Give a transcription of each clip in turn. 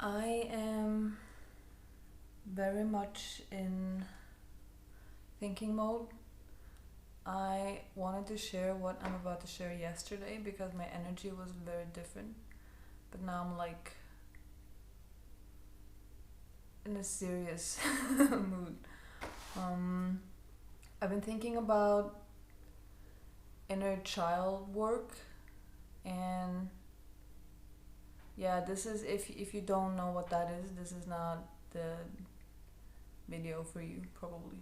I am very much in thinking mode. I wanted to share what I'm about to share yesterday because my energy was very different. But now I'm like in a serious mood. Um, I've been thinking about inner child work, and yeah, this is if you don't know what that is, this is not the video for you probably.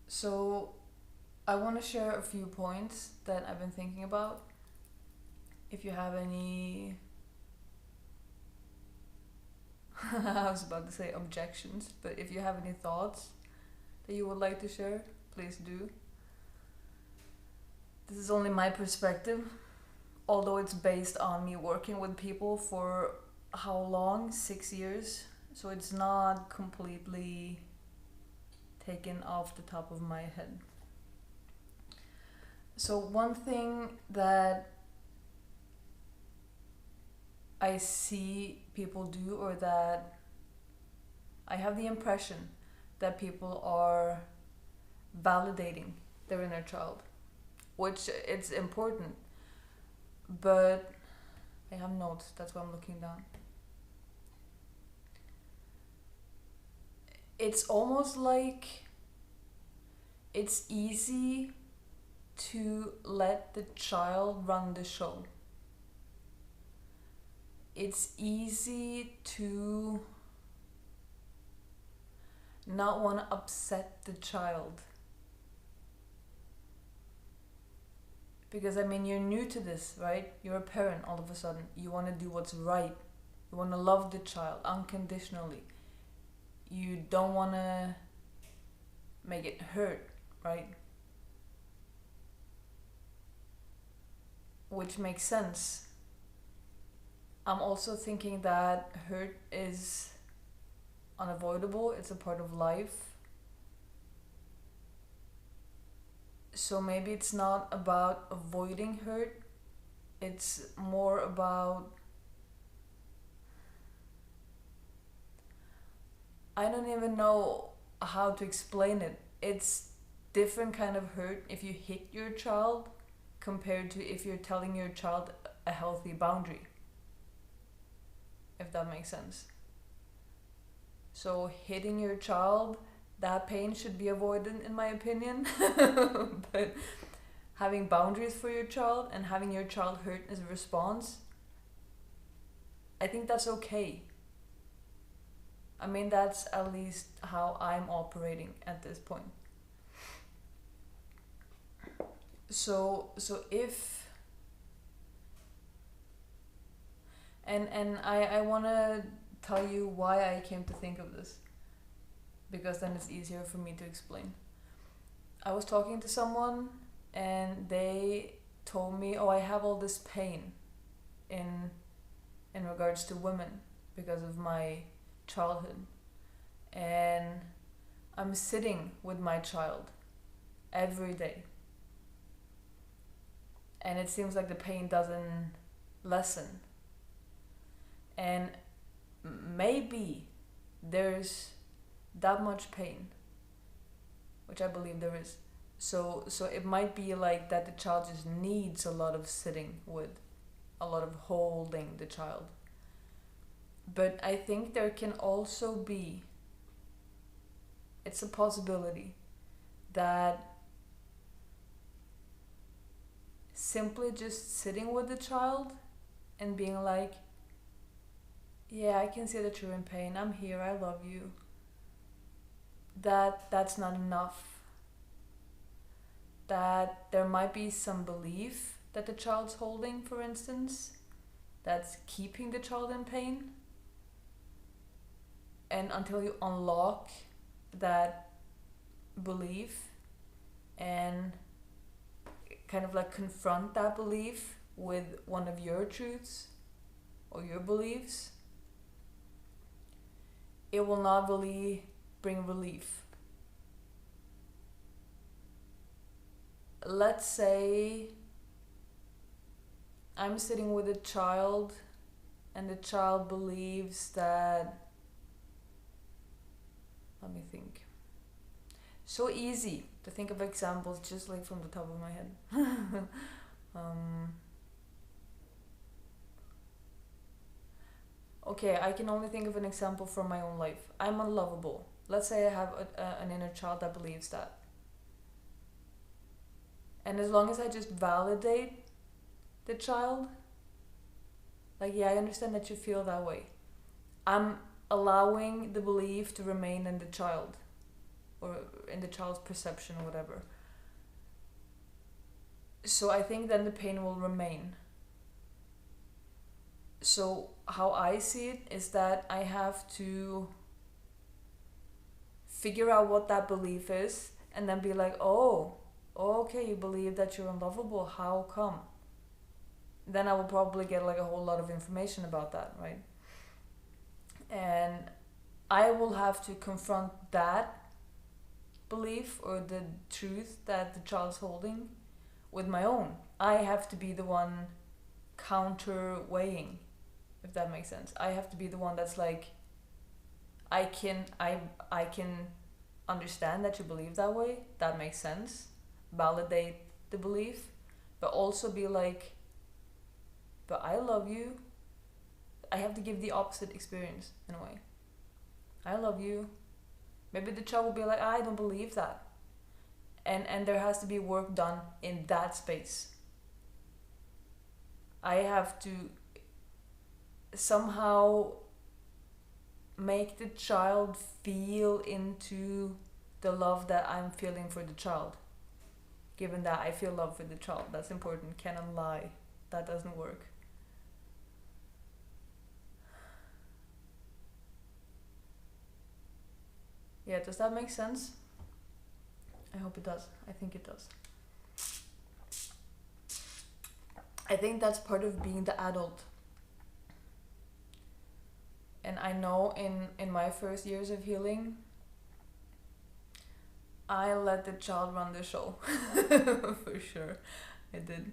So I want to share a few points that I've been thinking about. If you have any I was about to say objections, but if you have any thoughts that you would like to share, please do. This is only my perspective, although it's based on me working with people for how long? 6 years. So it's not completely taken off the top of my head. So, one thing that I see people do, or that I have the impression that people are validating their inner child, which it's important, but I have notes, that's why I'm looking down. It's almost like it's easy to let the child run the show. It's easy to not want to upset the child. Because, I mean, you're new to this, right? You're a parent all of a sudden. You want to do what's right. You want to love the child unconditionally. You don't want to make it hurt, right? Which makes sense. I'm also thinking that hurt is unavoidable, it's a part of life. So maybe it's not about avoiding hurt, it's more about, I don't even know how to explain it. It's different kind of hurt if you hit your child compared to if you're telling your child a healthy boundary. If that makes sense. So hitting your child, that pain should be avoided in my opinion. But having boundaries for your child and having your child hurt as a response, I think that's okay. I mean, that's at least how I'm operating at this point. So if and I wanna tell you why I came to think of this, because then it's easier for me to explain. I was talking to someone and they told me, oh, I have all this pain in regards to women because of my childhood, and I'm sitting with my child every day, and it seems like the pain doesn't lessen, and maybe there's that much pain, which I believe there is. So it might be like that the child just needs a lot of sitting with, a lot of holding the child. But I think there can also be, it's a possibility that simply just sitting with the child and being like, yeah, I can see that you're in pain, I'm here, I love you, that's not enough. That there might be some belief that the child's holding, for instance, that's keeping the child in pain. And until you unlock that belief and kind of like confront that belief with one of your truths or your beliefs, it will not really bring relief. Let's say I'm sitting with a child and the child believes that, let me think. So easy to think of examples just like from the top of my head. Okay, I can only think of an example from my own life. I'm unlovable. Let's say I have an inner child that believes that. And as long as I just validate the child, like, yeah, I understand that you feel that way. I'm allowing the belief to remain in the child, or in the child's perception or whatever. So I think then the pain will remain. So how I see it is that I have to figure out what that belief is and then be like, oh, okay, you believe that you're unlovable, how come? Then I will probably get like a whole lot of information about that, right? And I will have to confront that belief or the truth that the child's holding with my own. I have to be the one counter weighing, if that makes sense. I have to be the one that's like, I can understand that you believe that way, that makes sense, validate the belief, but also be like, but I love you. I have to give the opposite experience in a way. I love you. Maybe the child will be like, I don't believe that. And there has to be work done in that space. I have to somehow make the child feel into the love that I'm feeling for the child. Given that I feel love for the child, that's important. Cannot lie. That doesn't work. Yeah, does that make sense? I hope it does. I think it does. I think that's part of being the adult. And I know in my first years of healing, I let the child run the show. For sure. I did.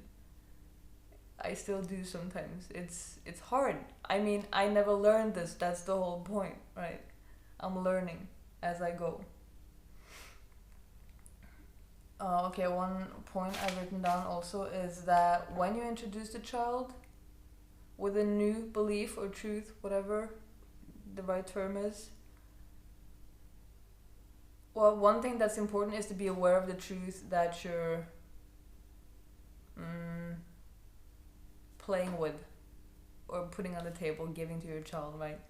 I still do sometimes. It's hard. I mean, I never learned this. That's the whole point, right? I'm learning as I go. Okay, one point I've written down also is that when you introduce the child with a new belief or truth, whatever the right term is, well, one thing that's important is to be aware of the truth that you're playing with or putting on the table, giving to your child, right?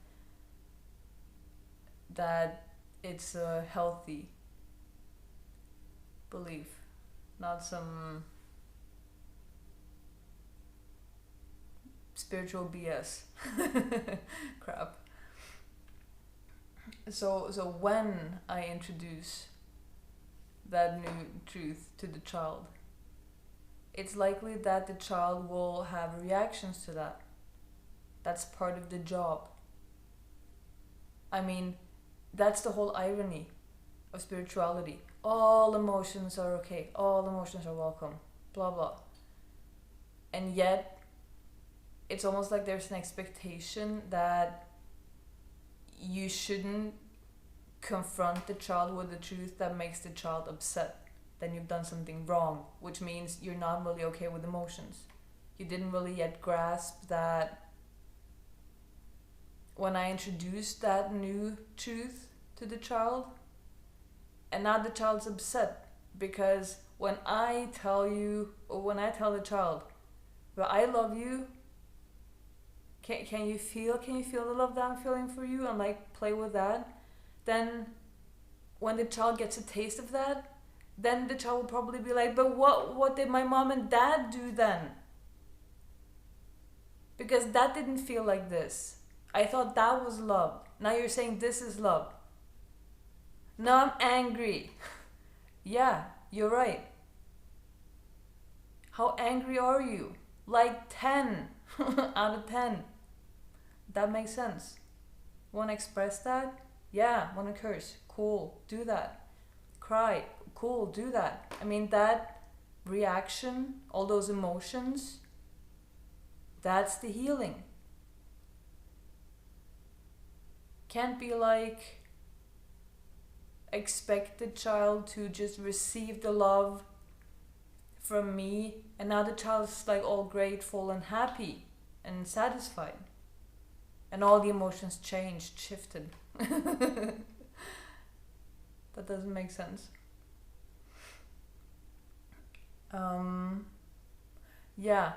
That it's a healthy belief, not some spiritual BS crap. So when I introduce that new truth to the child, it's likely that the child will have reactions to that. That's part of the job. I mean, that's the whole irony of spirituality. All emotions are okay, all emotions are welcome, blah blah. And yet, it's almost like there's an expectation that you shouldn't confront the child with the truth that makes the child upset. Then you've done something wrong, which means you're not really okay with emotions. You didn't really yet grasp that when I introduced that new truth to the child, and now the child's upset because when I tell you, or when I tell the child, well, I love you, can you feel the love that I'm feeling for you, and like play with that, then when the child gets a taste of that, then the child will probably be like, but what did my mom and dad do then? Because that didn't feel like this. I thought that was love. Now you're saying this is love. Now I'm angry. Yeah, you're right. How angry are you? Like 10 out of 10. That makes sense. Want to express that? Yeah. Want to curse? Cool, do that. Cry? Cool, do that. I mean, that reaction, all those emotions, that's the healing. can't be like expect the child to just receive the love from me, and now the child's like all grateful and happy and satisfied, and all the emotions changed, shifted. That doesn't make sense. Yeah,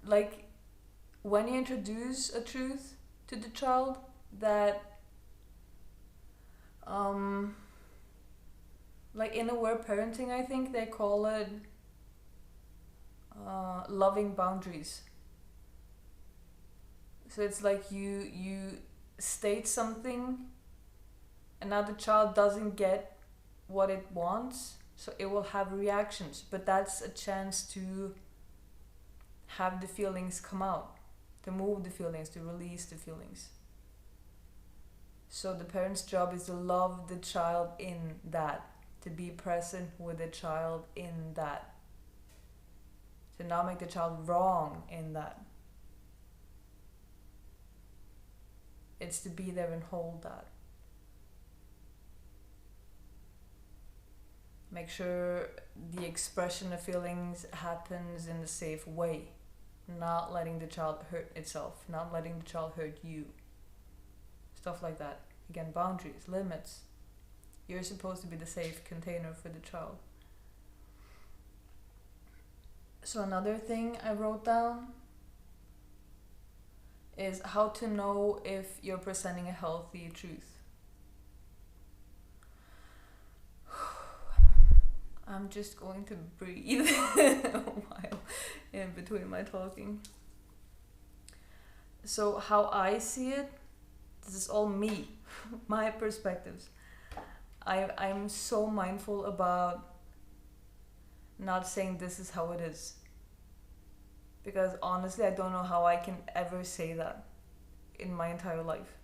like when you introduce a truth to the child that like in aware parenting, I think they call it loving boundaries. So it's like you state something, and now the child doesn't get what it wants, so it will have reactions, but that's a chance to have the feelings come out, to move the feelings, to release the feelings. So the parent's job is to love the child in that, to be present with the child in that, to not make the child wrong in that. It's to be there and hold that. Make sure the expression of feelings happens in a safe way, not letting the child hurt itself, not letting the child hurt you. Stuff like that. Again, boundaries, limits. You're supposed to be the safe container for the child. So another thing I wrote down is how to know if you're presenting a healthy truth. I'm just going to breathe while in between my talking. So how I see it, this is all me, my perspectives. I'm so mindful about not saying this is how it is. Because honestly, I don't know how I can ever say that in my entire life.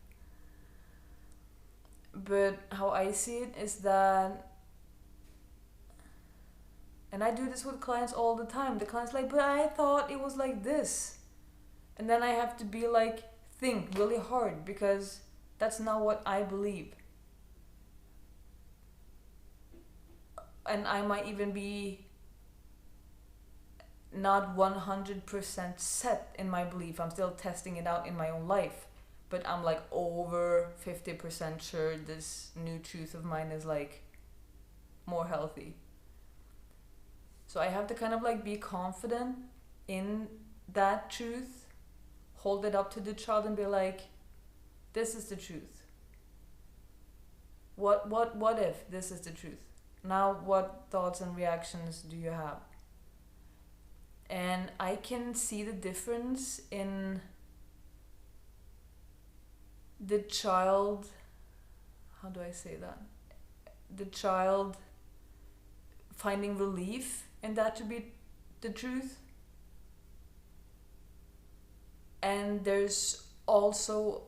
But how I see it is that, and I do this with clients all the time. The client's like, but I thought it was like this. And then I have to be like, think really hard, because that's not what I believe. And I might even be not 100% set in my belief. I'm still testing it out in my own life. But I'm like over 50% sure this new truth of mine is like more healthy. So I have to kind of like be confident in that truth, hold it up to the child and be like, this is the truth. What if this is the truth? Now what thoughts and reactions do you have? And I can see the difference in the child, how do I say that? The child finding relief in that to be the truth. And there's also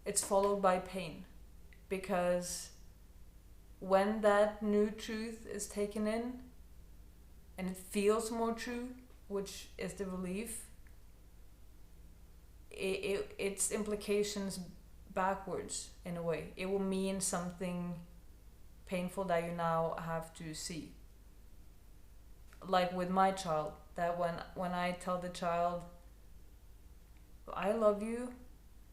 it's followed by pain, because when that new truth is taken in and it feels more true, which is the relief, its implications backwards in a way. It will mean something painful that you now have to see. Like with my child, that when I tell the child, I love you,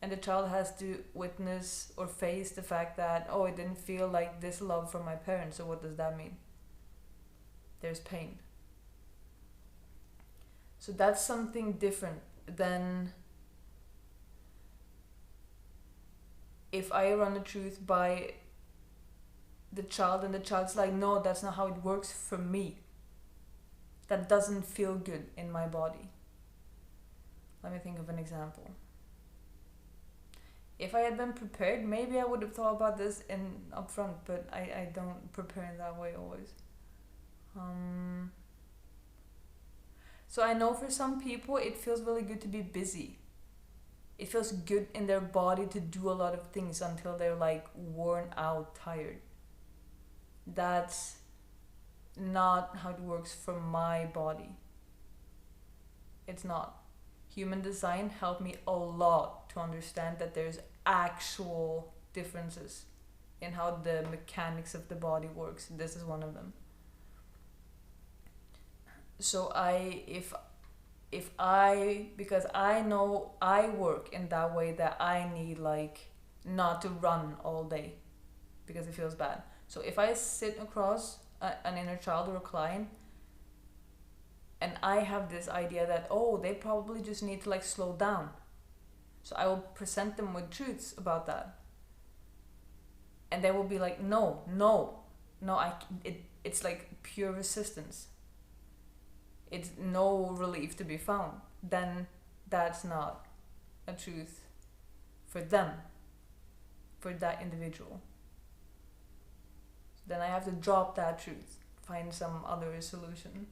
and the child has to witness or face the fact that, oh, it didn't feel like this love from my parents, so what does that mean? There's pain. So that's something different than if I run the truth by the child and the child's like, no, that's not how it works for me. That doesn't feel good in my body. Let me think of an example. If I had been prepared, maybe I would have thought about this up front, but I don't prepare in that way always. So I know for some people it feels really good to be busy. It feels good in their body to do a lot of things until they're like worn out, tired. That's not how it works for my body. It's not. human design helped me a lot to understand that there's actual differences in how the mechanics of the body works. This is one of them. So because I know I work in that way, that I need like not to run all day because it feels bad. So if I sit across an inner child or a client, and I have this idea that, oh, they probably just need to like slow down, so I will present them with truths about that, and they will be like, no, it's like pure resistance. It's no relief to be found. Then that's not a truth for them, for that individual. Then I have to drop that truth, find some other solution.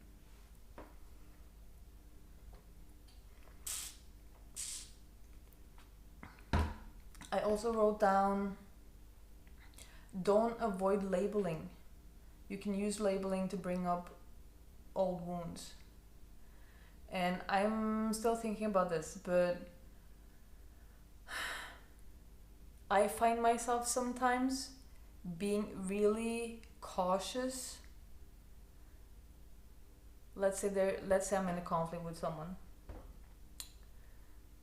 I also wrote down, don't avoid labeling. You can use labeling to bring up old wounds. And I'm still thinking about this, but I find myself sometimes being really cautious. Let's say I'm in a conflict with someone,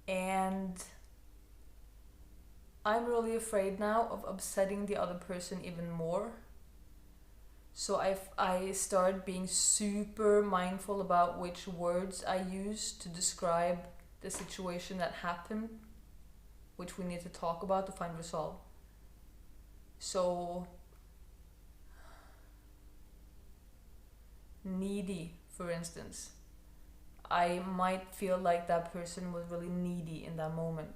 and I'm really afraid now of upsetting the other person even more. So I start being super mindful about which words I use to describe the situation that happened, which we need to talk about to find resolve. So, needy, for instance. I might feel like that person was really needy in that moment.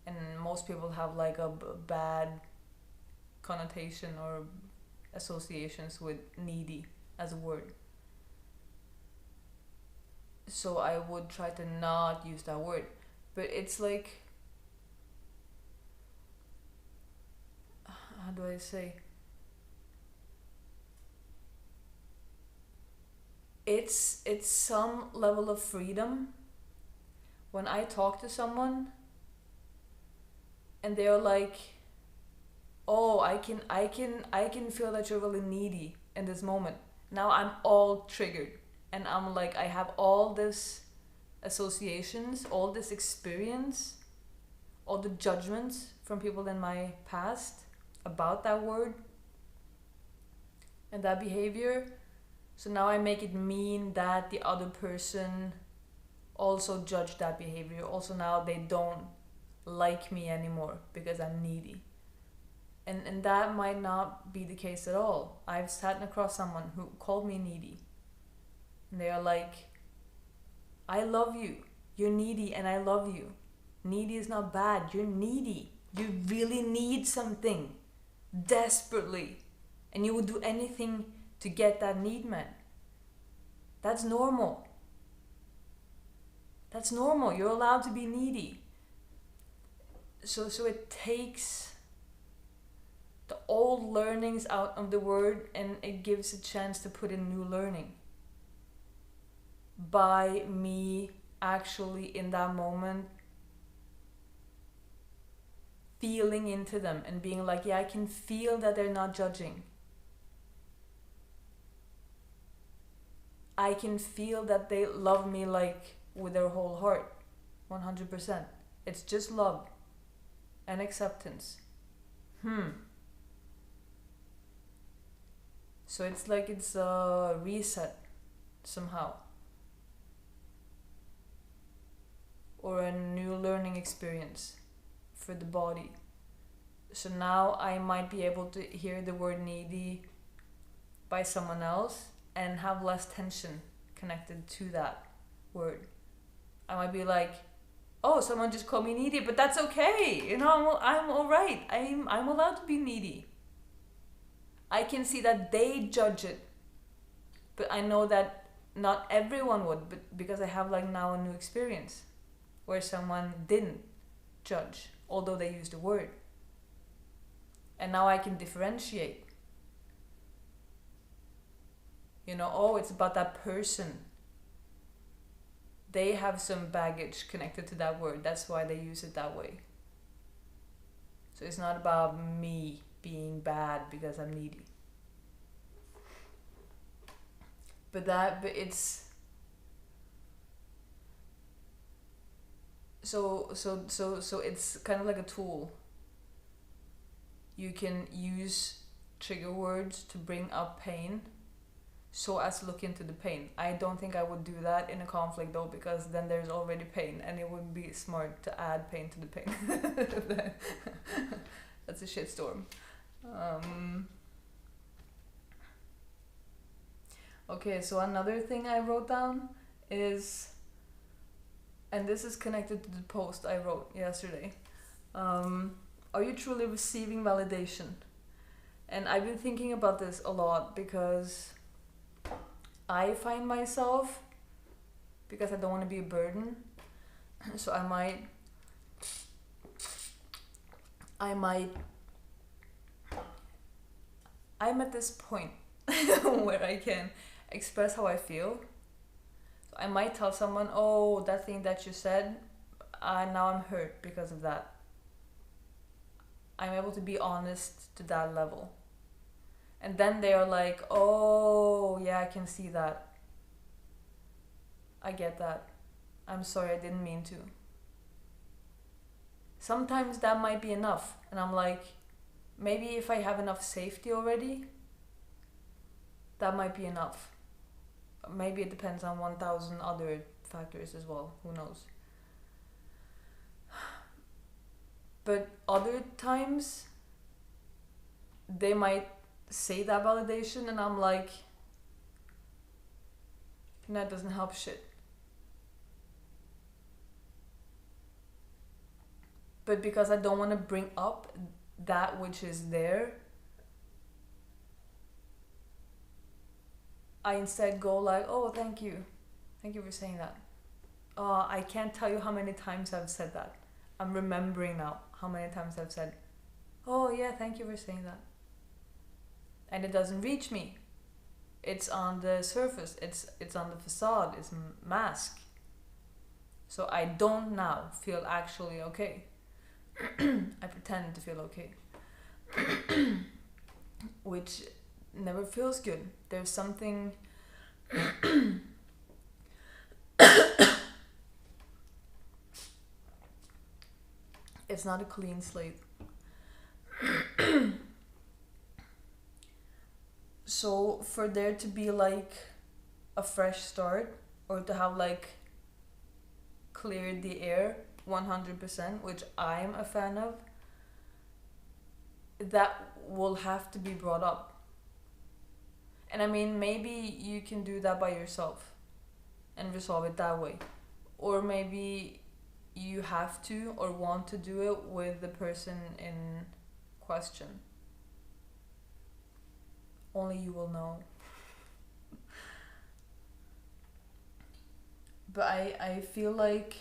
And most people have like a bad connotation or associations with needy as a word. So I would try to not use that word. But it's like, how do I say? It's some level of freedom when I talk to someone and they're like, oh, I can feel that you're really needy in this moment. Now I'm all triggered, and I'm like, I have all this associations, all this experience, all the judgments from people in my past about that word and that behavior. So now I make it mean that the other person also judged that behavior. Also now they don't like me anymore because I'm needy. And that might not be the case at all. I've sat across someone who called me needy. And they are like, I love you. You're needy and I love you. Needy is not bad. You're needy. You really need something desperately. And you would do anything to get that need met. That's normal. That's normal. You're allowed to be needy. So it takes the old learnings out of the word and it gives a chance to put in new learning. By me actually in that moment feeling into them and being like, yeah, I can feel that they're not judging. I can feel that they love me like with their whole heart, 100%. It's just love and acceptance. So it's like it's a reset somehow. Or a new learning experience for the body. So now I might be able to hear the word needy by someone else and have less tension connected to that word. I might be like, oh, someone just called me needy, but that's okay. You know, I'm all right. I'm allowed to be needy. I can see that they judge it, but I know that not everyone would, but because I have like now a new experience where someone didn't judge, although they used the word. And now I can differentiate. You know, oh, it's about that person they have some baggage connected to that word. That's why they use it that way. So it's not about me being bad because I'm needy. But it's so it's kind of like a tool. You can use trigger words to bring up pain so as to look into the pain. I don't think I would do that in a conflict though, because then there's already pain and it wouldn't be smart to add pain to the pain. That's a shitstorm. Okay, so another thing I wrote down is, and this is connected to the post I wrote yesterday. Are you truly receiving validation? And I've been thinking about this a lot because I find myself, because I don't want to be a burden, so I'm at this point where I can express how I feel. So I might tell someone, oh, that thing that you said, now I'm hurt because of that. I'm able to be honest to that level. And then they are like, oh, yeah, I can see that. I get that. I'm sorry, I didn't mean to. Sometimes that might be enough. And I'm like, maybe if I have enough safety already, that might be enough. Maybe it depends on 1,000 other factors as well. Who knows? But other times, they might say that validation and I'm like, that doesn't help shit. But because I don't want to bring up that which is there, I instead go like, oh, thank you for saying that. I can't tell you how many times I've said that. I'm remembering now how many times I've said, oh yeah, thank you for saying that. And it doesn't reach me. It's on the surface, it's on the facade, it's mask. So I don't now feel actually okay. I pretend to feel okay. Which never feels good. There's something it's not a clean slate. So for there to be like a fresh start, or to have like cleared the air 100%, which I'm a fan of, that will have to be brought up. And I mean, maybe you can do that by yourself and resolve it that way. Or maybe you have to or want to do it with the person in question. Only you will know. But I feel like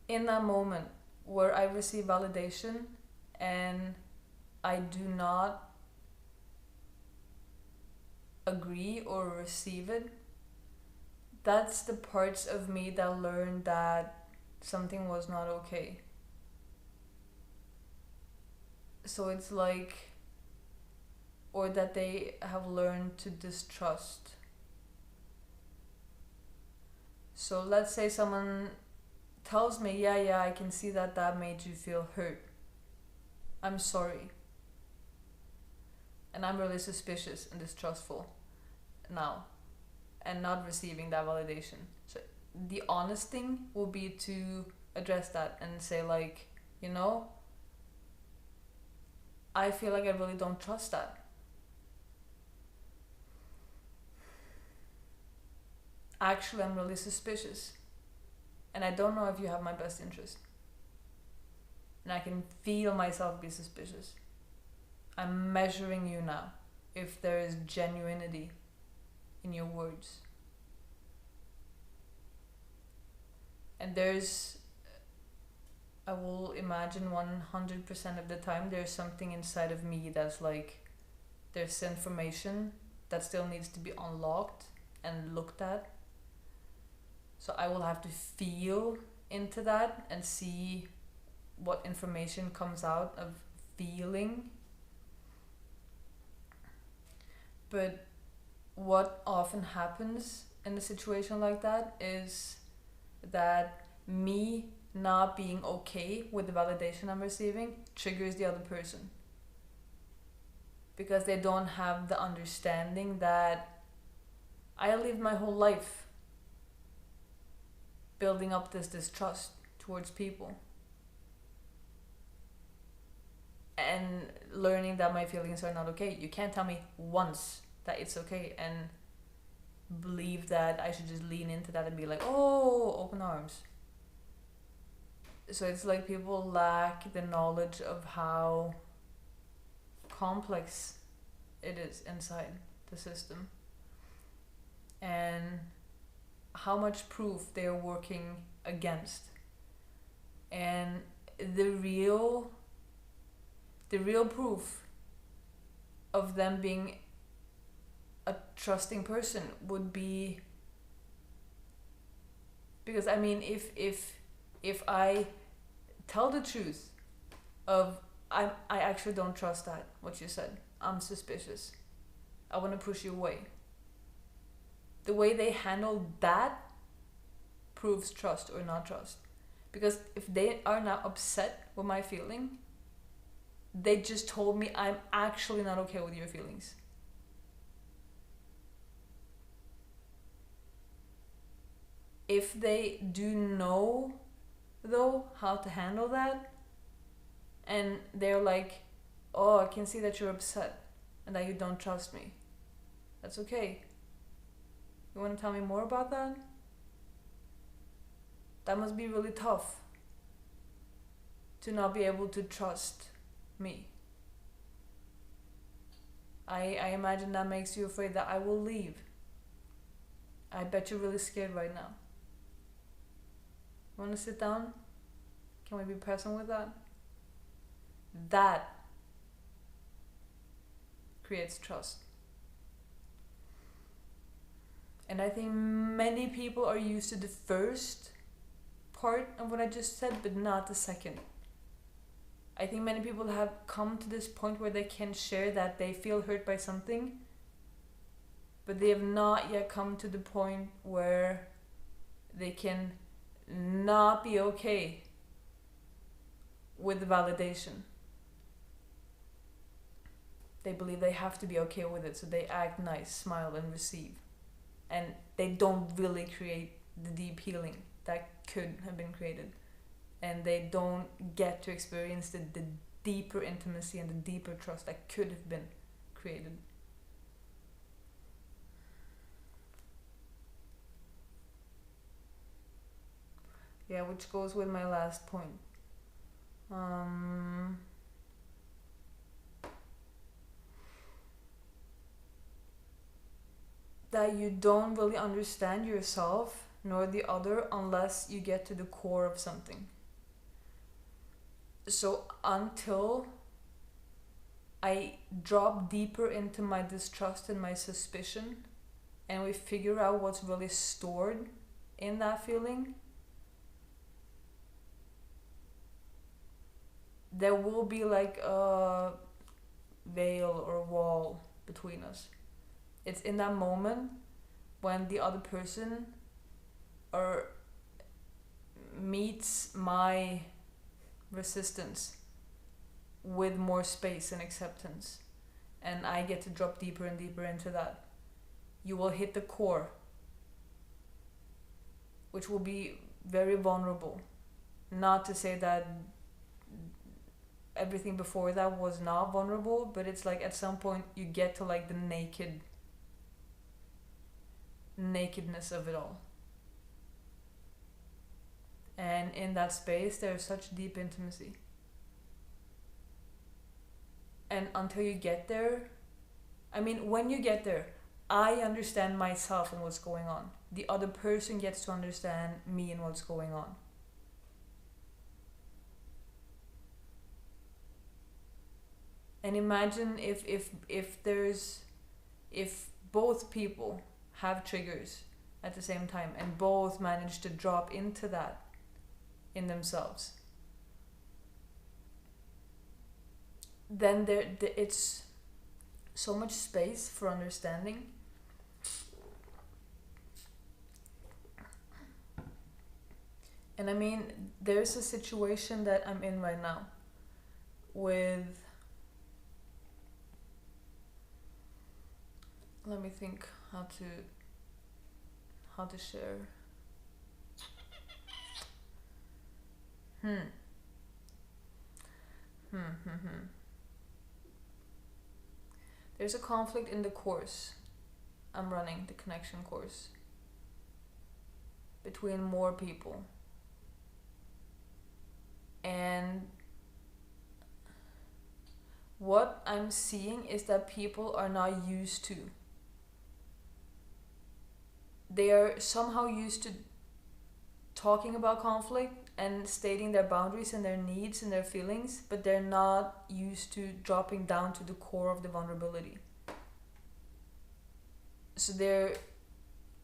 in that moment where I receive validation and I do not agree or receive it, that's the parts of me that learned that something was not okay. So it's like, or that they have learned to distrust. So let's say someone tells me, yeah, I can see that that made you feel hurt. I'm sorry. And I'm really suspicious and distrustful now, and not receiving that validation. So the honest thing will be to address that and say like, you know, I feel like I really don't trust that. Actually, I'm really suspicious. And I don't know if you have my best interest. And I can feel myself be suspicious. I'm measuring you now, if there is genuinity in your words. And there's, I will imagine 100% of the time, there's something inside of me that's like, there's information that still needs to be unlocked, and looked at. So I will have to feel into that and see what information comes out of feeling. But what often happens in a situation like that is that me not being okay with the validation I'm receiving triggers the other person. Because they don't have the understanding that I lived my whole life building up this distrust towards people. And learning that my feelings are not okay. You can't tell me once that it's okay and believe that I should just lean into that and be like, oh, open arms. So it's like people lack the knowledge of how complex it is inside the system and how much proof they're working against. And the real proof of them being a trusting person would be, because I mean, if I tell the truth of I actually don't trust that what you said, I'm suspicious, I want to push you away, the way they handle that proves trust or not trust. Because if they are not upset with my feeling, they just told me I'm actually not okay with your feelings. If they do know, though, how to handle that, and they're like, oh, I can see that you're upset and that you don't trust me, that's okay. You want to tell me more about that? That must be really tough to not be able to trust me. I imagine that makes you afraid that I will leave. I bet you're really scared right now. Want to sit down? Can we be present with that? That creates trust. And I think many people are used to the first part of what I just said, but not the second. I think many people have come to this point where they can share that they feel hurt by something, but they have not yet come to the point where they can not be okay with the validation. They believe they have to be okay with it, so they act nice, smile, and receive. And they don't really create the deep healing that could have been created. And they don't get to experience the deeper intimacy and the deeper trust that could have been created. Yeah, which goes with my last point. That you don't really understand yourself nor the other unless you get to the core of something. So until I drop deeper into my distrust and my suspicion, and we figure out what's really stored in that feeling, there will be like a veil or wall between us. It's in that moment when the other person or meets my resistance with more space and acceptance, and I get to drop deeper and deeper into that. You will hit the core, which will be very vulnerable. Not to say that everything before that was not vulnerable, but it's like at some point you get to like the nakedness of it all. And in that space there's such deep intimacy. And until you get there, I mean, when you get there, I understand myself and what's going on. The other person gets to understand me and what's going on. And imagine if both people have triggers at the same time, and both manage to drop into that in themselves, then it's so much space for understanding. And I mean, there's a situation that I'm in right now with, let me think how to share. There's a conflict in the course I'm running, the connection course, between more people. And what I'm seeing is that people are not used to. They are somehow used to talking about conflict and stating their boundaries and their needs and their feelings, but they're not used to dropping down to the core of the vulnerability. So they're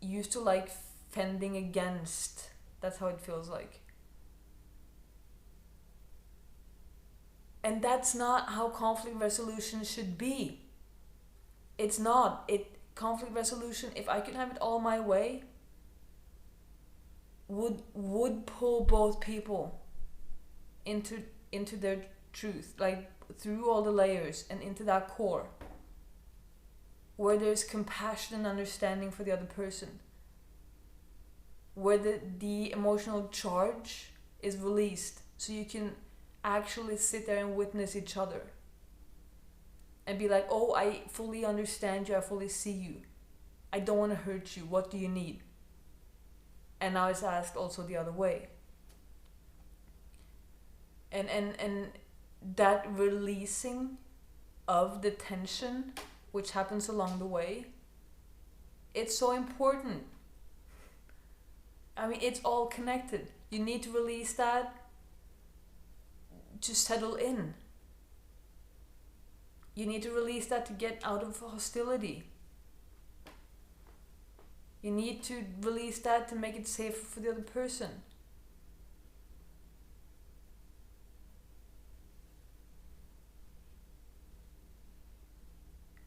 used to like fending against. That's how it feels like. And that's not how conflict resolution should be. It's not. Conflict resolution, if I could have it all my way, would pull both people into their truth, like through all the layers and into that core, where there's compassion and understanding for the other person, where the emotional charge is released, so you can actually sit there and witness each other and be like, oh, I fully understand you, I fully see you, I don't want to hurt you, what do you need? And now it's asked also the other way. And that releasing of the tension which happens along the way, it's so important. I mean, it's all connected. You need to release that to settle in. You need to release that to get out of hostility. You need to release that to make it safer for the other person.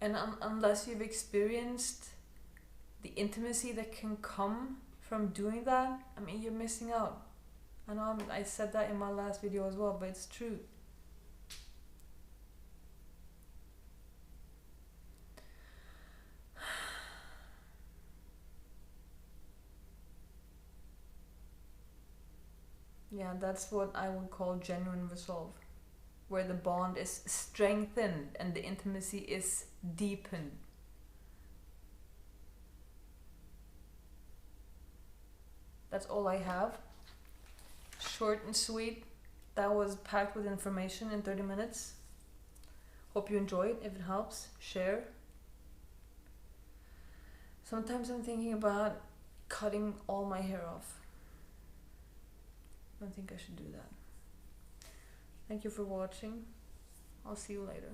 And unless you've experienced the intimacy that can come from doing that, I mean, you're missing out. I know I said that in my last video as well, but it's true. Yeah, that's what I would call genuine resolve, where the bond is strengthened and the intimacy is deepened. That's all I have. Short and sweet. That was packed with information in 30 minutes. Hope you enjoyed. If it helps, share. Sometimes I'm thinking about cutting all my hair off. I don't think I should do that. Thank you for watching. I'll see you later.